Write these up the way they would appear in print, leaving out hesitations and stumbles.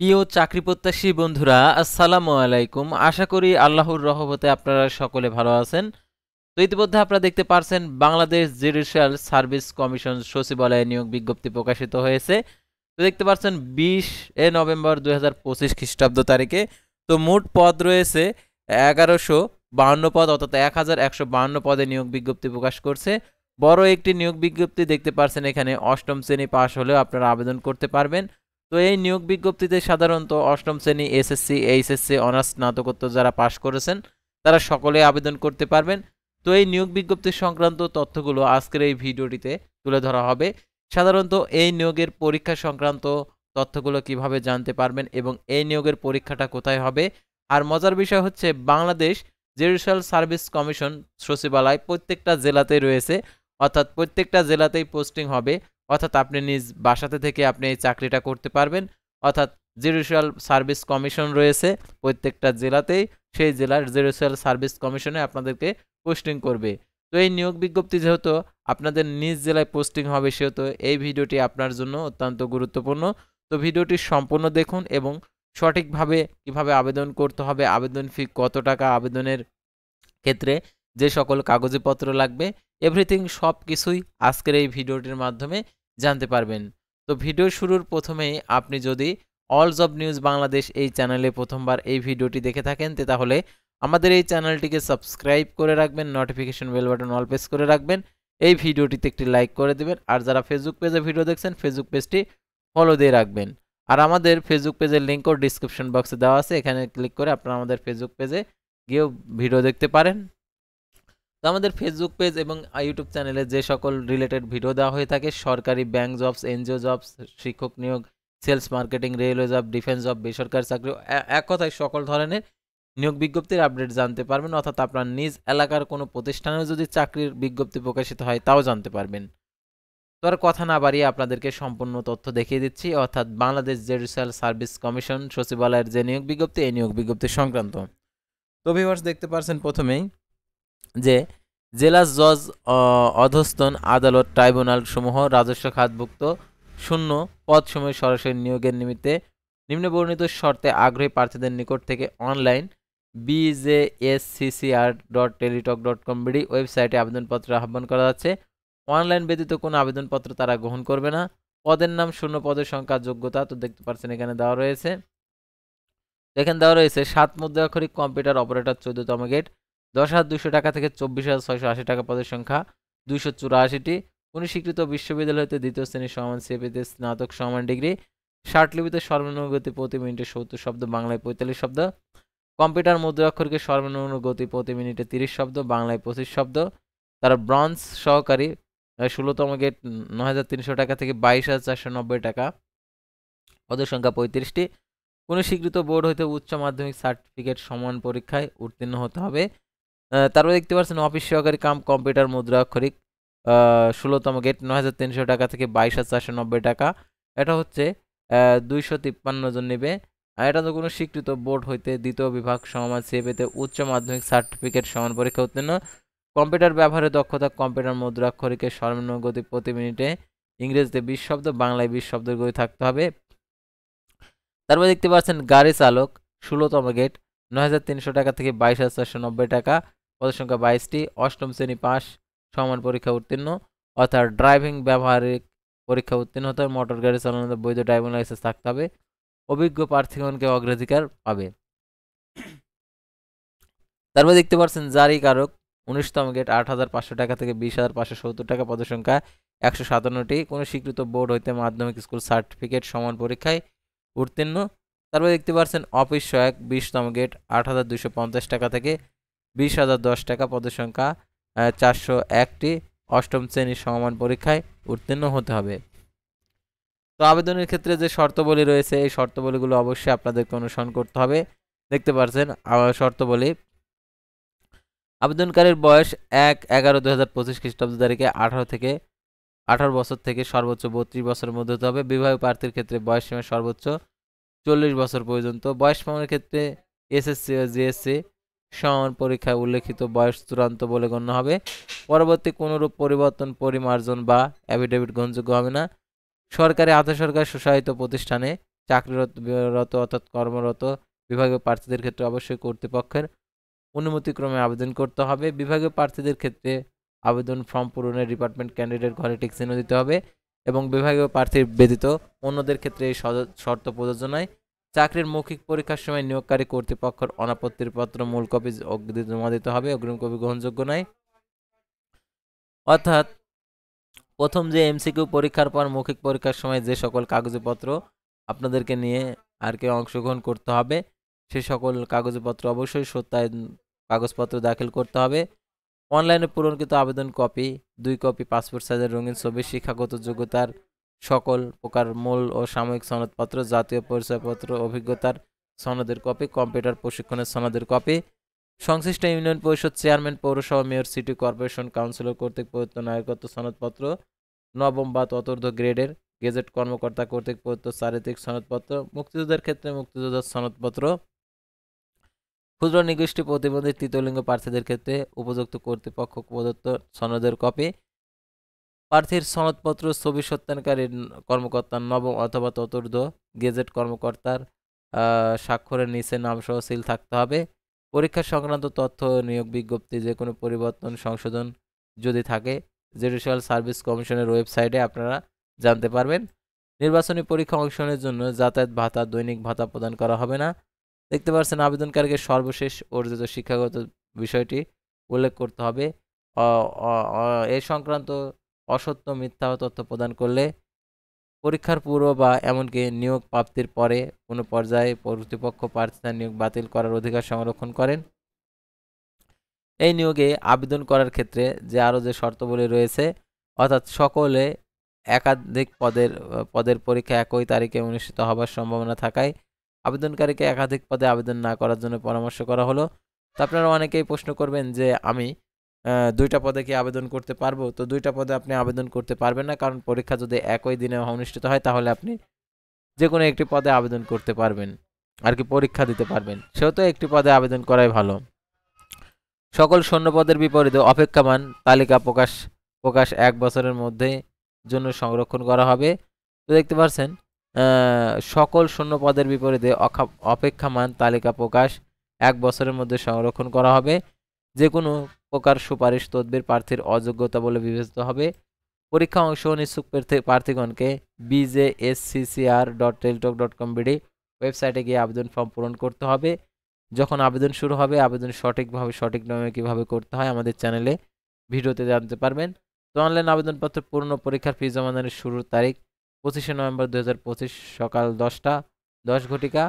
প্রিয় চাকরি প্রত্যাশী বন্ধুরা, আসসালামু আলাইকুম। আশা করি আল্লাহর রহমতে আপনারা সকলে ভালো আছেন। তো ইতিমধ্যে আপনারা দেখতে পারছেন বাংলাদেশ জুডিশিয়াল সার্ভিস কমিশন সচিবালয়ে নিয়োগ বিজ্ঞপ্তি প্রকাশিত হয়েছে। তো দেখতে পাচ্ছেন 20 নভেম্বর 2025 খ্রিস্টাব্দ তারিখে। তো মোট পদ রয়েছে 1152 পদ, অর্থাৎ 1152 পদে নিয়োগ বিজ্ঞপ্তি প্রকাশ করছে। বড় একটি নিয়োগ বিজ্ঞপ্তি দেখতে পাচ্ছেন, এখানে অষ্টম শ্রেণী পাশ হলেও আপনারা আবেদন করতে পারবেন। তো এই নিয়োগ বিজ্ঞপ্তিতে সাধারণত অষ্টম শ্রেণী, এসএসসি, এইচএসসি, অনার্স, স্নাতকোত্তর যারা পাশ করেছেন তারা সকলে আবেদন করতে পারবেন। তো এই নিয়োগ বিজ্ঞপ্তি সংক্রান্ত তথ্যগুলো আজকের এই ভিডিওটিতে তুলে ধরা হবে। সাধারণত এই নিয়োগের পরীক্ষা সংক্রান্ত তথ্যগুলো কিভাবে জানতে পারবেন এবং এই নিয়োগের পরীক্ষাটা কোথায় হবে। আর মজার বিষয় হচ্ছে, বাংলাদেশ জুডিশিয়াল সার্ভিস কমিশন সচিবালয় প্রত্যেকটা জেলাতেই রয়েছে, অর্থাৎ প্রত্যেকটা জেলাতেই পোস্টিং হবে। অর্থাৎ আপনি নিজ বাসাতে থেকে আপনি এই চাকরিটা করতে পারবেন। অর্থাৎ জুডিশিয়াল সার্ভিস কমিশন রয়েছে প্রত্যেকটা জেলাতেই, সেই জেলার জুডিশিয়াল সার্ভিস কমিশনে আপনাদেরকে পোস্টিং করবে। তো এই নিয়োগ বিজ্ঞপ্তি যেহেতু আপনাদের নিজ জেলায় পোস্টিং হবে, সেহেতু এই ভিডিওটি আপনার জন্য অত্যন্ত গুরুত্বপূর্ণ। তো ভিডিওটি সম্পূর্ণ দেখুন এবং সঠিকভাবে কিভাবে আবেদন করতে হবে, আবেদন ফি কত টাকা, আবেদনের ক্ষেত্রে যে সকল কাগজপত্র লাগবে, এভরিথিং সব কিছুই আজকের এই ভিডিওটির মাধ্যমে জানতে পারবেন। তো ভিডিও শুরুর প্রথমেই আপনি যদি অল জব নিউজ বাংলাদেশ এই চ্যানেলে প্রথমবার এই ভিডিওটি দেখে থাকেন, তাহলে আমাদের এই চ্যানেলটিকে সাবস্ক্রাইব করে রাখবেন, notification bell button all press করে রাখবেন, এই ভিডিওটিতে একটি লাইক করে দেবেন। আর যারা ফেসবুক পেজে ভিডিও দেখছেন, ফেসবুক পেজটি ফলো দিয়ে রাখবেন। আর আমাদের ফেসবুক পেজের লিঙ্কও ডিসক্রিপশন বক্সে দেওয়া আছে, এখানে ক্লিক করে আপনারা আমাদের ফেসবুক পেজে গিয়েও ভিডিও দেখতে পারেন। তো আমাদের ফেসবুক পেজ এবং ইউটিউব চ্যানেলে যে সকল রিলেটেড ভিডিও দেওয়া হয়ে থাকে, সরকারি ব্যাংক জবস, এনজিও জবস, শিক্ষক নিয়োগ, sales marketing, railway job, defence job, বেসরকারি চাকরি, এক কথায় সকল ধরনের নিয়োগ বিজ্ঞপ্তির আপডেট জানতে পারবেন। অর্থাৎ আপনার নিজ এলাকার কোনো প্রতিষ্ঠানেও যদি চাকরির বিজ্ঞপ্তি প্রকাশিত হয় তাও জানতে পারবেন। তো আর কথা না বাড়িয়ে আপনাদেরকে সম্পূর্ণ তথ্য দেখিয়ে দিচ্ছি, অর্থাৎ বাংলাদেশ জুডিশিয়াল সার্ভিস কমিশন সচিবালয়ের যে নিয়োগ বিজ্ঞপ্তি, এই নিয়োগ বিজ্ঞপ্তি সংক্রান্ত। তো ভিউয়ার্স, দেখতে পারছেন প্রথমেই যে জেলা জজ অধস্তন আদালত ট্রাইব্যুনাল সমূহ রাজস্ব খাতভুক্ত শূন্য পদসমূহে সরাসরি নিয়োগের নিমিত্তে নিম্নবর্ণিত শর্তে আগ্রহী প্রার্থীদের নিকট থেকে অনলাইন bjsccr.teletalk.com.bd ওয়েবসাইটে আবেদনপত্র আহ্বান করা যাচ্ছে। অনলাইন ব্যতীত কোনো আবেদনপত্র তারা গ্রহণ করবে না। পদের নাম, শূন্য পদের সংখ্যা, যোগ্যতা তো দেখতে পাচ্ছেন এখানে দেওয়া রয়েছে। এখানে দেওয়া রয়েছে 7 মুদ্রাক্ষরিক কম্পিউটার অপারেটর 14তম গেট, 10,200 টাকা থেকে 24,680 টাকা পদের সংখ্যা 284টি। কোন স্বীকৃত বিশ্ববিদ্যালয় হতে দ্বিতীয় শ্রেণীর সমান সিপিতে স্নাতক সমান ডিগ্রি। ষাটলিপিতে সর্বনিম্ন গতি প্রতি মিনিটে 70 শব্দ, বাংলায় 45 শব্দ। কম্পিউটার মুদ্রাক্ষরকে সর্বনিম্ন গতি প্রতি মিনিটে 30 শব্দ, বাংলায় 25 শব্দ। তারা ব্রঞ্জ সহকারী 16তম গেট 9,300 টাকা থেকে 22,490 টাকা, পদের সংখ্যা 35টি। কোনো স্বীকৃত বোর্ড হইতে উচ্চ মাধ্যমিক সার্টিফিকেট সমান পরীক্ষায় উত্তীর্ণ হতে হবে। তারপরে দেখতে পাচ্ছেন অফিস সহকারী কাম কম্পিউটার মুদ্রাক্ষরিক 16তম গেট 9,300 টাকা থেকে 22,490 টাকা। এটা হচ্ছে 253 জন নেবে। আর এটা তো কোনো স্বীকৃত বোর্ড হইতে দ্বিতীয় বিভাগ সমমান সিএপিতে উচ্চ মাধ্যমিক সার্টিফিকেট সমান পরীক্ষা উত্তীর্ণ। কম্পিউটার ব্যবহারে দক্ষতা, কম্পিউটার মুদ্রাক্ষরিকের সর্বনিম্ন গতি প্রতি মিনিটে ইংরেজিতে 20 শব্দ, বাংলায় 20 শব্দের গতি থাকতে হবে। তারপর দেখতে পাচ্ছেন গাড়ি চালক 16তম গেট 9,300 টাকা থেকে 22,490 টাকা, পদের সংখ্যা 22টি। অষ্টম শ্রেণী পাস, সমান পরীক্ষা উত্তীর্ণ, অর্থাৎ ড্রাইভিং ব্যবহারিক পরীক্ষা উত্তীর্ণ হতে হবে। মোটর গাড়ি চালানোর বৈধ ড্রাইভিং লাইসেন্স থাকতে হবে। অভিজ্ঞ প্রার্থীগণকে অগ্রাধিকার পাবে। তারপর দেখতে পাচ্ছেন জারিকারক 19তম গেট 8,500 টাকা থেকে 20,570 টাকা, পদের সংখ্যা 157টি। কোনো স্বীকৃত বোর্ড হইতে মাধ্যমিক স্কুল সার্টিফিকেট সমান পরীক্ষায় উত্তীর্ণ। তারপর দেখতে পাচ্ছেন অফিস সহায়ক 20তম গেট 8,250 টাকা থেকে 20,010 টাকা, পদের সংখ্যা 401টি। অষ্টম শ্রেণীর সমমান পরীক্ষায় উত্তীর্ণ হতে হবে। তো আবেদনের ক্ষেত্রে যে শর্তাবলী রয়েছে, এই শর্তাবলীগুলো অবশ্যই আপনাদেরকে অনুসরণ করতে হবে। দেখতে পাচ্ছেন শর্তাবলী, আবেদনকারীর বয়স 1/11/2025 খ্রিস্টাব্দ তারিখে 18 বছর থেকে সর্বোচ্চ 32 বছরের মধ্যে হতে হবে। বিবাহিত প্রার্থীর ক্ষেত্রে বয়স সীমা সর্বোচ্চ 40 বছর পর্যন্ত। বয়স প্রমাণের ক্ষেত্রে এসএসসি ও জিএসসি সমান পরীক্ষায় উল্লেখিত বয়স চূড়ান্ত বলে গণ্য হবে। পরবর্তী কোনরূপ পরিবর্তন, পরিমার্জন বা অ্যাফিডেভিট গ্রহণযোগ্য হবে না। সরকারি, আধা সরকারি, স্বশাসিত প্রতিষ্ঠানে চাকরিরত অর্থাৎ কর্মরত বিভাগীয় প্রার্থীদের ক্ষেত্রে অবশ্যই কর্তৃপক্ষের অনুমতিক্রমে আবেদন করতে হবে। বিভাগীয় প্রার্থীদের ক্ষেত্রে আবেদন ফর্ম পূরণে ডিপার্টমেন্ট ক্যান্ডিডেট ঘরে টিক চিহ্ন দিতে হবে এবং বিভাগীয় প্রার্থীর ব্যতীত অন্যদের ক্ষেত্রে এই শর্ত প্রযোজ্য নয়। চাকরির মৌখিক পরীক্ষার সময় নিয়োগকারী কর্তৃপক্ষের অনাপত্তির পত্র মূল কপি জমা দিতে হবে, অগ্রিম কপি গ্রহণযোগ্য নয়। অর্থাৎ প্রথম যে এমসিকিউ পরীক্ষার পর মৌখিক পরীক্ষার সময় যে সকল কাগজপত্র আপনাদেরকে নিয়ে আর কি অংশগ্রহণ করতে হবে, সে সকল কাগজপত্র অবশ্যই সত্যায়ন কাগজপত্র দাখিল করতে হবে। অনলাইনে পূরণকৃত আবেদন কপি, 2 কপি পাসপোর্ট সাইজের রঙিন ছবি, শিক্ষাগত যোগ্যতার সকল প্রকার মূল ও সাময়িক সনদপত্র, জাতীয় পরিচয়পত্র, অভিজ্ঞতার সনদের কপি, কম্পিউটার প্রশিক্ষণের সনদের কপি, সংশ্লিষ্ট ইউনিয়ন পরিষদ চেয়ারম্যান, পৌরসভা মেয়র, সিটি কর্পোরেশন কাউন্সিলর কর্তৃক প্রদত্ত নাগরিকত্ব সনদপত্র, নবম বা ততোর্ধ্ব গ্রেডের গেজেট কর্মকর্তা কর্তৃক প্রদত্ত চারিত্রিক সনদপত্র, মুক্তিযোদ্ধার ক্ষেত্রে মুক্তিযোদ্ধার সনদপত্র, ক্ষুদ্র নিগোষ্ঠী প্রতিবন্ধী তৃতীয় লিঙ্গ প্রার্থীদের ক্ষেত্রে উপযুক্ত কর্তৃপক্ষ প্রদত্ত সনদের কপি, প্রার্থীর সনদপত্র, ছবি সত্যায়নকারী কর্মকর্তার নবম অথবা ততোর্ধ্ব গেজেট কর্মকর্তার স্বাক্ষরের নিচে নামসহ সিল থাকতে হবে। পরীক্ষা সংক্রান্ত তথ্য, নিয়োগ বিজ্ঞপ্তি, যে কোনো পরিবর্তন সংশোধন যদি থাকে জুডিশিয়াল সার্ভিস কমিশনের ওয়েবসাইটে আপনারা জানতে পারবেন। নির্বাচনী পরীক্ষা অংশগ্রহণের জন্য যাতায়াত ভাতা, দৈনিক ভাতা প্রদান করা হবে না। দেখতে পাচ্ছেন আবেদনকারীকে সর্বশেষ অর্জিত শিক্ষাগত বিষয়টি উল্লেখ করতে হবে। এ সংক্রান্ত অসত্য মিথ্যা তথ্য প্রদান করলে পরীক্ষার পূর্ব বা এমনকি নিয়োগ প্রাপ্তির পরে কোনো পর্যায়ে কর্তৃপক্ষ প্রার্থীর নিয়োগ বাতিল করার অধিকার সংরক্ষণ করেন। এই নিয়োগে আবেদন করার ক্ষেত্রে যে শর্তাবলী রয়েছে, অর্থাৎ সকলে একাধিক পদের পরীক্ষা একই তারিখে অনুষ্ঠিত হবার সম্ভাবনা থাকায় আবেদনকারীকে একাধিক পদে আবেদন না করার জন্য পরামর্শ করা হলো। তো আপনারা অনেকেই প্রশ্ন করবেন যে আমি 2টা পদে কি আবেদন করতে পারবো? তো 2টা পদে আপনি আবেদন করতে পারবেন না, কারণ পরীক্ষা যদি একই দিনে অনুষ্ঠিত হয় তাহলে আপনি যে কোনো একটি পদে আবেদন করতে পারবেন আর কি, পরীক্ষা দিতে পারবেন। সেহেতু একটি পদে আবেদন করাই ভালো। সকল শূন্য পদের বিপরীতে অপেক্ষমান তালিকা প্রকাশ 1 বছরের মধ্যে জন্য সংরক্ষণ করা হবে। তো দেখতে পাচ্ছেন সকল শূন্য পদের বিপরীতে অপেক্ষমান তালিকা প্রকাশ 1 বছরের মধ্যে সংরক্ষণ করা হবে। যে কোনো প্রকার সুপারিশ তদবির প্রার্থীর অযোগ্যতা বলে বিবেচিত হবে। পরীক্ষা অংশগ্রহণ ইচ্ছুক প্রার্থীগণকে bjsccr.teltok.com.bd ওয়েবসাইটে গিয়ে আবেদন ফর্ম পূরণ করতে হবে। যখন আবেদন শুরু হবে, আবেদন সঠিক নিয়মে কীভাবে করতে হয় আমাদের চ্যানেলে ভিডিওতে জানতে পারবেন। তো অনলাইন আবেদনপত্র পূর্ণ পরীক্ষার ফি জমাদানের শুরুর তারিখ 25শে নভেম্বর 2025 সকাল 10টা 10 ঘটিকা,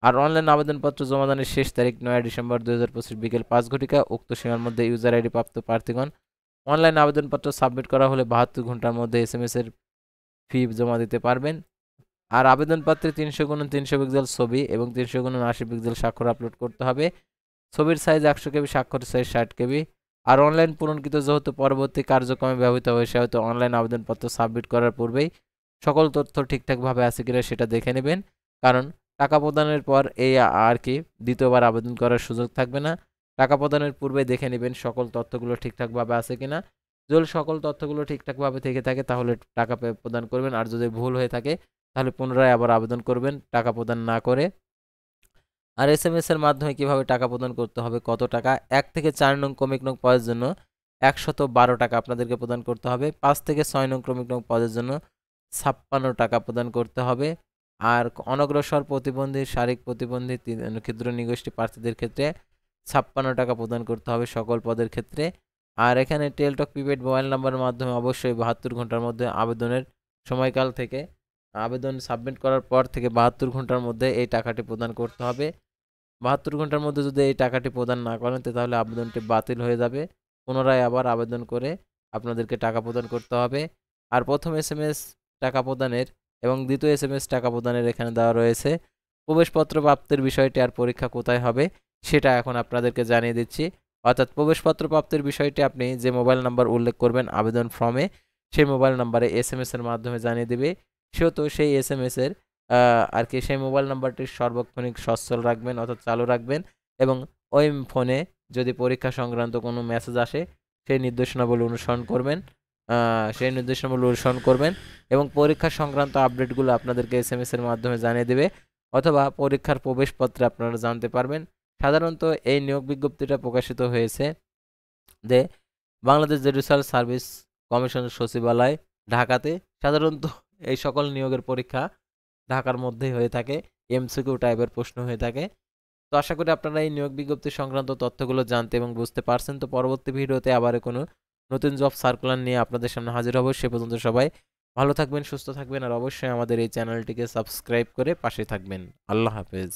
আর অনলাইন আবেদনপত্র জমাদানের শেষ তারিখ 9 ডিসেম্বর 2025 বিকেল 5 ঘটিকা। উক্ত সীমার মধ্যে ইউজার আইডি প্রাপ্ত প্রার্থীগণ অনলাইন আবেদনপত্র সাবমিট করা হলে 72 ঘন্টার মধ্যে SMS এর ফি জমা দিতে পারবেন। আর আবেদনপত্রে 300x300 পিক্সেল ছবি এবং 300x80 পিক্সেল স্বাক্ষর আপলোড করতে হবে। ছবির সাইজ 100 কেবি, স্বাক্ষরের সাইজ 60 কেবি। আর অনলাইন পূরণকৃত যেহেতু পরবর্তী কার্যক্রমে ব্যবহৃত হবে, সেহেতু অনলাইন আবেদনপত্র সাবমিট করার পূর্বেই সকল তথ্য ঠিকঠাকভাবে আছে কিনা সেটা দেখে নেবেন, কারণ টাকা প্রদানের পর এই আর কি দ্বিতীয়বার আবেদন করার সুযোগ থাকবে না। টাকা প্রদানের পূর্বে দেখে নেবেন সকল তথ্যগুলো ঠিকঠাকভাবে আছে কিনা। যদি সকল তথ্যগুলো ঠিকঠাকভাবে থেকে থাকে তাহলে টাকা প্রদান করবেন, আর যদি ভুল হয়ে থাকে তাহলে পুনরায় আবার আবেদন করবেন টাকা প্রদান না করে। আর SMS এর মাধ্যমে কিভাবে টাকা প্রদান করতে হবে, কত টাকা? 1 থেকে 4 নং ক্রমিক নং পদের জন্য 112 টাকা আপনাদেরকে প্রদান করতে হবে। 5 থেকে 6 নং ক্রমিক নং পদের জন্য 56 টাকা প্রদান করতে হবে। আর অনগ্রসর প্রতিবন্ধী, শারীরিক প্রতিবন্ধী, ক্ষুদ্র নিগোষ্ঠী প্রার্থীদের ক্ষেত্রে 56 টাকা প্রদান করতে হবে সকল পদের ক্ষেত্রে। আর এখানে টেলটক প্রিপেড মোবাইল নাম্বারের মাধ্যমে অবশ্যই 72 ঘন্টার মধ্যে আবেদনের সময়কাল থেকে আবেদন সাবমিট করার পর থেকে 72 ঘন্টার মধ্যে এই টাকাটি প্রদান করতে হবে। 72 ঘন্টার মধ্যে যদি এই টাকাটি প্রদান না করেন তাহলে আবেদনটি বাতিল হয়ে যাবে। পুনরায় আবার আবেদন করে আপনাদেরকে টাকা প্রদান করতে হবে। আর প্রথম SMS টাকা প্রদানের এবং দ্বিতীয় SMS টাকা প্রদানের এখানে দেওয়া রয়েছে। প্রবেশপত্র প্রাপ্তির বিষয়টি আর পরীক্ষা কোথায় হবে সেটা এখন আপনাদেরকে জানিয়ে দিচ্ছি। অর্থাৎ প্রবেশপত্র প্রাপ্তির বিষয়টি আপনি যে মোবাইল নাম্বার উল্লেখ করবেন আবেদন ফর্মে, সেই মোবাইল নাম্বারে SMS এর মাধ্যমে জানিয়ে দেবে। সেহেতু সেই SMS এর আর কি সেই মোবাইল নাম্বারটি সার্বক্ষণিক সচল রাখবেন, অর্থাৎ চালু রাখবেন, এবং ওই ফোনে যদি পরীক্ষা সংক্রান্ত কোনো মেসেজ আসে সেই নির্দেশনাবলী অনুসরণ করবেন। সেই নির্দেশনাগুলো অনুসরণ করবেন এবং পরীক্ষা সংক্রান্ত আপডেটগুলো আপনাদেরকে এসএমএস এর মাধ্যমে জানিয়ে দেবে অথবা পরীক্ষার প্রবেশপত্রে আপনারা জানতে পারবেন। সাধারণত এই নিয়োগ বিজ্ঞপ্তিটা প্রকাশিত হয়েছে যে বাংলাদেশ জুডিশিয়াল সার্ভিস কমিশন সচিবালয় ঢাকাতে। সাধারণত এই সকল নিয়োগের পরীক্ষা ঢাকার মধ্যেই হয়ে থাকে, এমসিকিউ টাইপের প্রশ্ন হয়ে থাকে। তো আশা করি আপনারা এই নিয়োগ বিজ্ঞপ্তি সংক্রান্ত তথ্যগুলো জানতে এবং বুঝতে পারছেন। তো পরবর্তী ভিডিওতে আবার কোনো নতুন জব সার্কুলার নিয়ে আপনাদের সামনে হাজির হব। সে পর্যন্ত সবাই ভালো থাকবেন, সুস্থ থাকবেন আর অবশ্যই আমাদের এই চ্যানেলটিকে সাবস্ক্রাইব করে পাশে থাকবেন। আল্লাহ হাফেজ।